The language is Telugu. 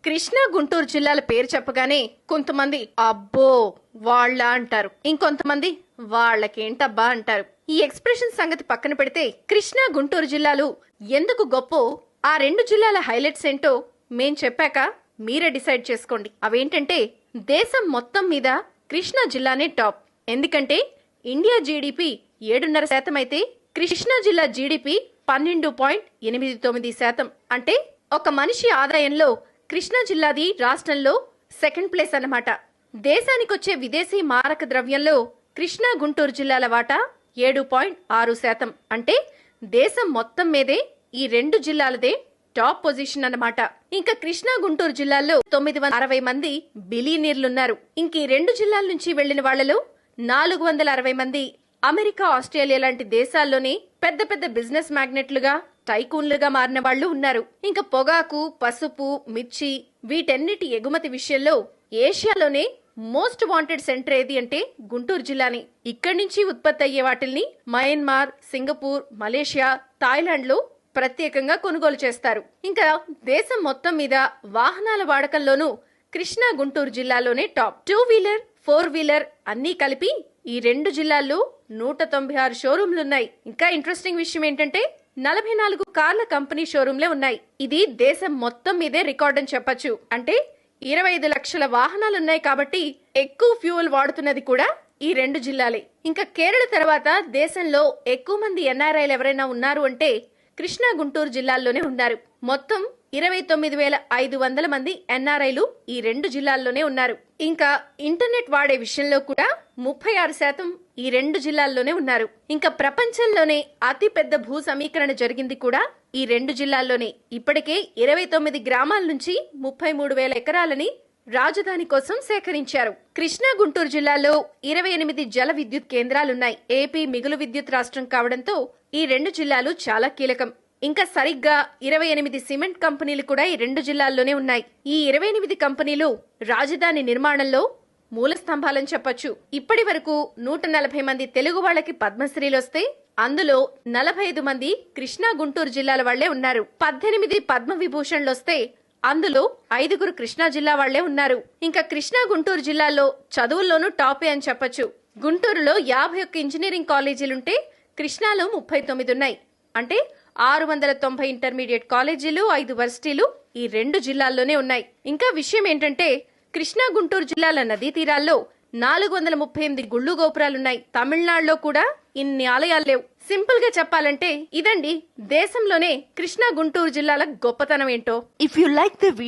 కృష్ణా గుంటూరు జిల్లాల పేరు చెప్పగానే కొంతమంది అబ్బో వాళ్ళ అంటారు, ఇంకొంతమంది వాళ్ళకేంటబ్బా అంటారు. ఈ ఎక్స్ప్రెషన్ సంగతి పక్కన పెడితే కృష్ణా గుంటూరు జిల్లాలు ఎందుకు గొప్పో ఆ రెండు జిల్లాల హైలైట్స్ ఏంటో మేం చెప్పాక మీరే డిసైడ్ చేసుకోండి. అవేంటంటే దేశం మొత్తం మీద కృష్ణా జిల్లానే టాప్. ఎందుకంటే ఇండియా జీడిపి 7.5% అయితే కృష్ణా జిల్లా జీడిపి 12.89%. అంటే ఒక మనిషి ఆదాయంలో కృష్ణా జిల్లాది రాష్ట్రంలో సెకండ్ ప్లేస్ అన్నమాట. దేశానికొచ్చే విదేశీ మారక ద్రవ్యంలో కృష్ణా గుంటూరు జిల్లాల వాటా 7.6%. అంటే దేశం మొత్తం మీదే ఈ రెండు జిల్లాలదే టాప్ పొజిషన్ అన్నమాట. ఇంకా కృష్ణా గుంటూరు జిల్లాల్లో 960 మంది బిలియనీర్లున్నారు. ఇంక ఈ రెండు జిల్లాల నుంచి వెళ్లిన వాళ్లలో 460 మంది అమెరికా, ఆస్ట్రేలియా లాంటి దేశాల్లోనే పెద్ద పెద్ద బిజినెస్ మ్యాగ్నెట్లుగా, టైకూన్లుగా మారిన వాళ్లు ఉన్నారు. ఇంకా పొగాకు, పసుపు, మిర్చి వీటన్నిటి ఎగుమతి విషయంలో ఏషియాలోనే మోస్ట్ వాంటెడ్ సెంటర్ ఏది అంటే గుంటూరు జిల్లాని. ఇక్కడి నుంచి ఉత్పత్తి అయ్యే వాటిల్ని మయన్మార్, సింగపూర్, మలేషియా, థాయిలాండ్ లో ప్రత్యేకంగా కొనుగోలు చేస్తారు. ఇంకా దేశం మొత్తం మీద వాహనాల వాడకంలోనూ కృష్ణా గుంటూరు జిల్లాలోనే టాప్. 2 వీలర్, 4 వీలర్ అన్నీ కలిపి ఈ రెండు జిల్లాల్లో 196 షోరూంలున్నాయి. ఇంకా ఇంట్రెస్టింగ్ విషయం ఏంటంటే 44 కార్ల కంపెనీ షోరూంలే ఉన్నాయి. ఇది దేశం మొత్తం మీదే రికార్డ్ అని చెప్పొచ్చు. అంటే 25 లక్షల వాహనాలున్నాయి కాబట్టి ఎక్కువ ఫ్యూయల్ వాడుతున్నది కూడా ఈ రెండు జిల్లాలే. ఇంకా కేరళ తర్వాత దేశంలో ఎక్కువ మంది ఎన్ఆర్ఐలు ఎవరైనా ఉన్నారు అంటే కృష్ణా గుంటూరు జిల్లాల్లోనే ఉన్నారు. మొత్తం 29,500 మంది ఎన్ఆర్ఐలు ఈ రెండు జిల్లాల్లోనే ఉన్నారు. ఇంకా ఇంటర్నెట్ వాడే విషయంలో కూడా 36% ఈ రెండు జిల్లాల్లోనే ఉన్నారు. ఇంకా ప్రపంచంలోనే అతి పెద్ద భూ సమీకరణ జరిగింది కూడా ఈ రెండు జిల్లాల్లోనే. ఇప్పటికే 29 గ్రామాల నుంచి 33,000 ఎకరాలని రాజధాని కోసం సేకరించారు. కృష్ణా గుంటూరు జిల్లాలో 28 జల విద్యుత్ కేంద్రాలున్నాయి. ఏపీ మిగులు విద్యుత్ రాష్ట్రం కావడంతో ఈ రెండు జిల్లాలు చాలా కీలకం. ఇంకా సరిగ్గా 28 సిమెంట్ కంపెనీలు కూడా ఈ రెండు జిల్లాల్లోనే ఉన్నాయి. ఈ 28 కంపెనీలు రాజధాని నిర్మాణంలో మూల స్తంభాలని చెప్పొచ్చు. ఇప్పటి వరకు 140 మంది తెలుగు వాళ్లకి పద్మశ్రీలు వస్తే అందులో 45 మంది కృష్ణా గుంటూరు జిల్లాల వాళ్లే ఉన్నారు. 18 పద్మ విభూషణ్లు వస్తే అందులో 5 కృష్ణా జిల్లా వాళ్లే ఉన్నారు. ఇంకా కృష్ణా గుంటూరు జిల్లాలో చదువుల్లోనూ టాపే అని చెప్పొచ్చు. గుంటూరులో 51 ఇంజనీరింగ్ కాలేజీలుంటే కృష్ణాలో 39 ఉన్నాయి. అంటే 690 ఇంటర్మీడియట్ కాలేజీలు, 5 వర్సిటీలు ఈ రెండు జిల్లాల్లోనే ఉన్నాయి. ఇంకా విషయం ఏంటంటే కృష్ణా గుంటూరు జిల్లాల నదీ తీరాల్లో 438 గుళ్ళు గోపురాలున్నాయి. తమిళనాడులో కూడా ఇన్ని ఆలయాలు లేవు. సింపుల్ గా చెప్పాలంటే ఇదండి దేశంలోనే కృష్ణా గుంటూరు జిల్లాల గొప్పతనం ఏంటో. If you like the video